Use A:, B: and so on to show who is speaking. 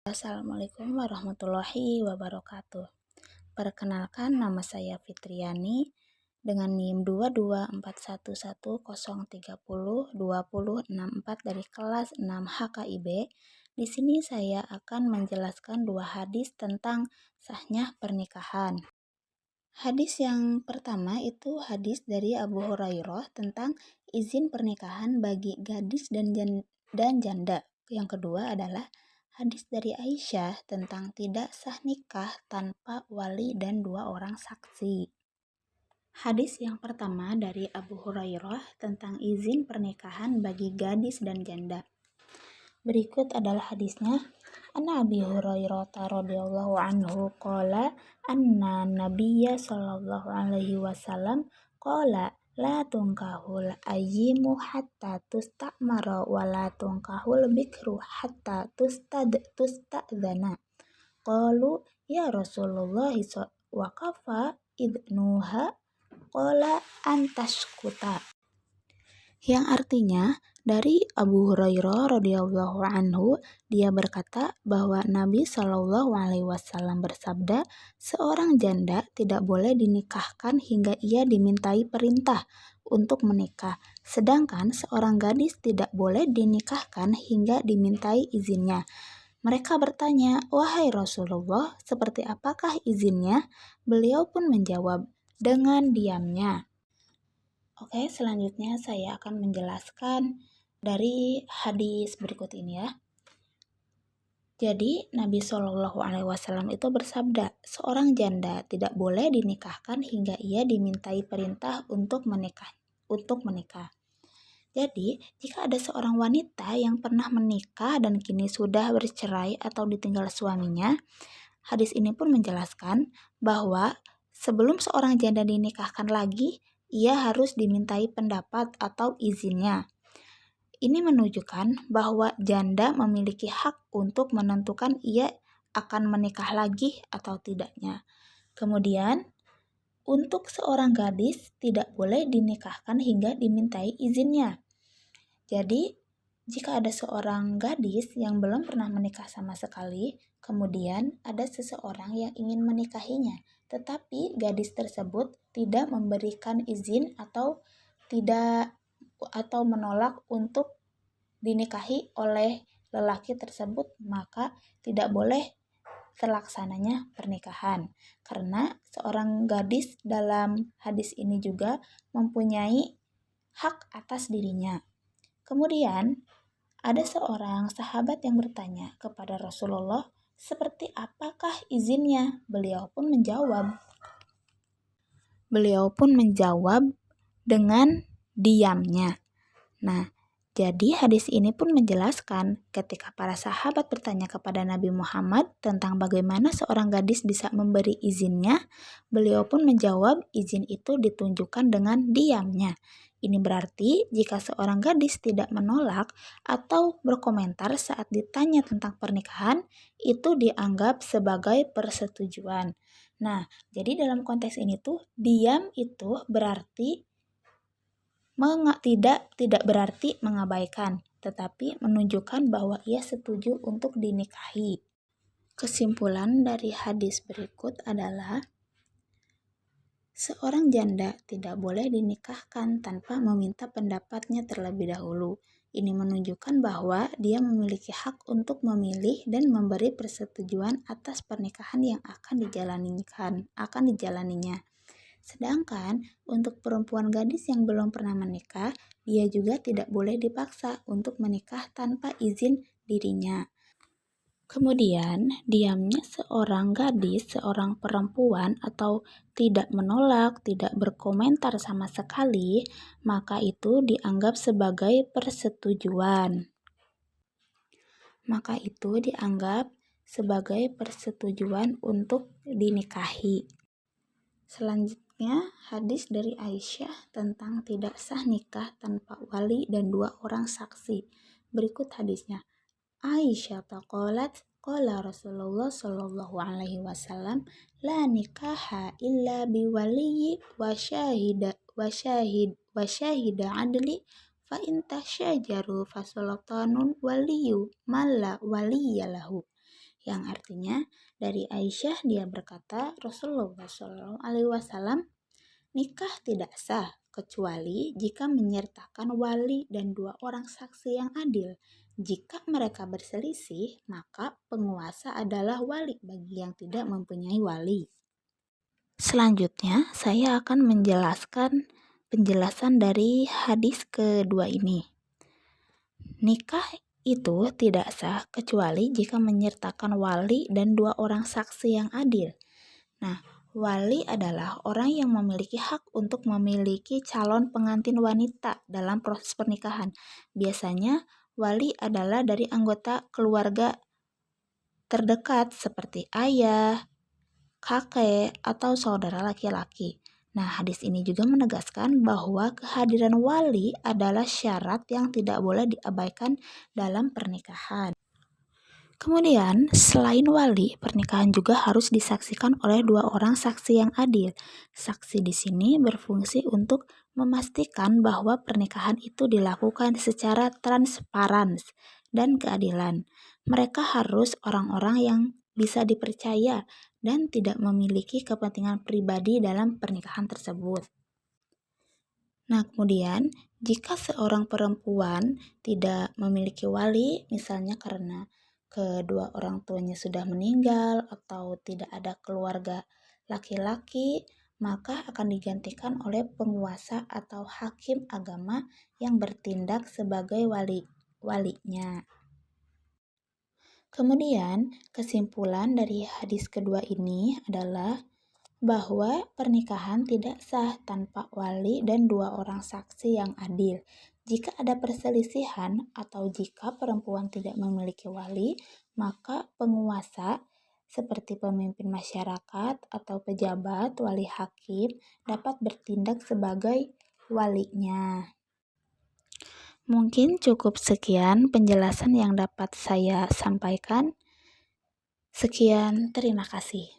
A: Assalamualaikum warahmatullahi wabarakatuh. Perkenalkan, nama saya Fitriani dengan NIM 2241103020064 dari kelas 6 HKIB. Di sini saya akan menjelaskan dua hadis tentang sahnya pernikahan. Hadis yang pertama itu hadis dari Abu Hurairah tentang izin pernikahan bagi gadis dan janda. Yang kedua adalah hadis dari Aisyah tentang tidak sah nikah tanpa wali dan dua orang saksi. Hadis yang pertama dari Abu Hurairah tentang izin pernikahan bagi gadis dan janda. Berikut adalah hadisnya. Anna Abi Hurairah radhiyallahu anhu qala anna Nabiyya sallallahu alaihi wasallam qala la tunkahul ayyimu hatta tustamara wa la tunkahul bikru hatta tustadzana. Qalu ya Rasulullah wa kafa idnuha qala antashkuta. Yang artinya dari Abu Hurairah radhiyallahu anhu, dia berkata bahwa Nabi Shallallahu alaihi wasallam bersabda, seorang janda tidak boleh dinikahkan hingga ia dimintai perintah untuk menikah, sedangkan seorang gadis tidak boleh dinikahkan hingga dimintai izinnya. Mereka bertanya, "Wahai Rasulullah, seperti apakah izinnya?" Beliau pun menjawab, "Dengan diamnya." Oke, selanjutnya saya akan menjelaskan dari hadis berikut ini ya. Jadi Nabi Shallallahu Alaihi Wasallam itu bersabda, seorang janda tidak boleh dinikahkan hingga ia dimintai perintah untuk menikah. Jadi jika ada seorang wanita yang pernah menikah dan kini sudah bercerai atau ditinggal suaminya, hadis ini pun menjelaskan bahwa sebelum seorang janda dinikahkan lagi, ia harus dimintai pendapat atau izinnya. Ini menunjukkan bahwa janda memiliki hak untuk menentukan ia akan menikah lagi atau tidaknya. Kemudian, untuk seorang gadis tidak boleh dinikahkan hingga dimintai izinnya. Jadi, jika ada seorang gadis yang belum pernah menikah sama sekali, kemudian ada seseorang yang ingin menikahinya, tetapi gadis tersebut tidak memberikan izin atau menolak untuk dinikahi oleh lelaki tersebut, maka tidak boleh terlaksananya pernikahan. Karena seorang gadis dalam hadis ini juga mempunyai hak atas dirinya. Kemudian ada seorang sahabat yang bertanya kepada Rasulullah, seperti apakah izinnya? Beliau pun menjawab dengan diamnya. Nah, jadi hadis ini pun menjelaskan ketika para sahabat bertanya kepada Nabi Muhammad tentang bagaimana seorang gadis bisa memberi izinnya, beliau pun menjawab izin itu ditunjukkan dengan diamnya. Ini berarti jika seorang gadis tidak menolak atau berkomentar saat ditanya tentang pernikahan, itu dianggap sebagai persetujuan. Nah, jadi dalam konteks ini tuh diam itu berarti tidak berarti mengabaikan, tetapi menunjukkan bahwa ia setuju untuk dinikahi. Kesimpulan dari hadis berikut adalah seorang janda tidak boleh dinikahkan tanpa meminta pendapatnya terlebih dahulu. Ini menunjukkan bahwa dia memiliki hak untuk memilih dan memberi persetujuan atas pernikahan yang akan dijalaninya. Sedangkan untuk perempuan gadis yang belum pernah menikah, dia juga tidak boleh dipaksa untuk menikah tanpa izin dirinya. Kemudian, diamnya seorang gadis, seorang perempuan atau tidak menolak, tidak berkomentar sama sekali, maka itu dianggap sebagai persetujuan. Untuk dinikahi. Selanjutnya, hadis dari Aisyah tentang tidak sah nikah tanpa wali dan dua orang saksi. Berikut hadisnya. Aisyah taqalat qala Rasulullah sallallahu alaihi wasallam la nikaha illa biwaliyyi wa syahida adli fa in tasyajaru fasulatanun waliyyu man la waliyya lahu. yang artinya dari Aisyah dia berkata, Rasulullah SAW, nikah tidak sah kecuali jika menyertakan wali dan 2 orang saksi yang adil. Jika mereka berselisih, maka penguasa adalah wali bagi yang tidak mempunyai wali. Selanjutnya, saya akan menjelaskan penjelasan dari hadis kedua ini. Nikah itu tidak sah kecuali jika menyertakan wali dan 2 orang saksi yang adil. Nah, wali adalah orang yang memiliki hak untuk memiliki calon pengantin wanita dalam proses pernikahan. Biasanya, wali adalah dari anggota keluarga terdekat seperti ayah, kakek, atau saudara laki-laki. Nah, hadis ini juga menegaskan bahwa kehadiran wali adalah syarat yang tidak boleh diabaikan dalam pernikahan. Kemudian, selain wali, pernikahan juga harus disaksikan oleh 2 orang saksi yang adil. Saksi di sini berfungsi untuk memastikan bahwa pernikahan itu dilakukan secara transparan dan keadilan. Mereka harus orang-orang yang bisa dipercaya dan tidak memiliki kepentingan pribadi dalam pernikahan tersebut. Nah, kemudian jika seorang perempuan tidak memiliki wali, misalnya karena kedua orang tuanya sudah meninggal atau tidak ada keluarga laki-laki, maka akan digantikan oleh penguasa atau hakim agama yang bertindak sebagai walinya. Kemudian, kesimpulan dari hadis kedua ini adalah bahwa pernikahan tidak sah tanpa wali dan 2 orang saksi yang adil. Jika ada perselisihan atau jika perempuan tidak memiliki wali, maka penguasa seperti pemimpin masyarakat atau pejabat, wali hakim dapat bertindak sebagai walinya. Mungkin cukup sekian penjelasan yang dapat saya sampaikan. Sekian, terima kasih.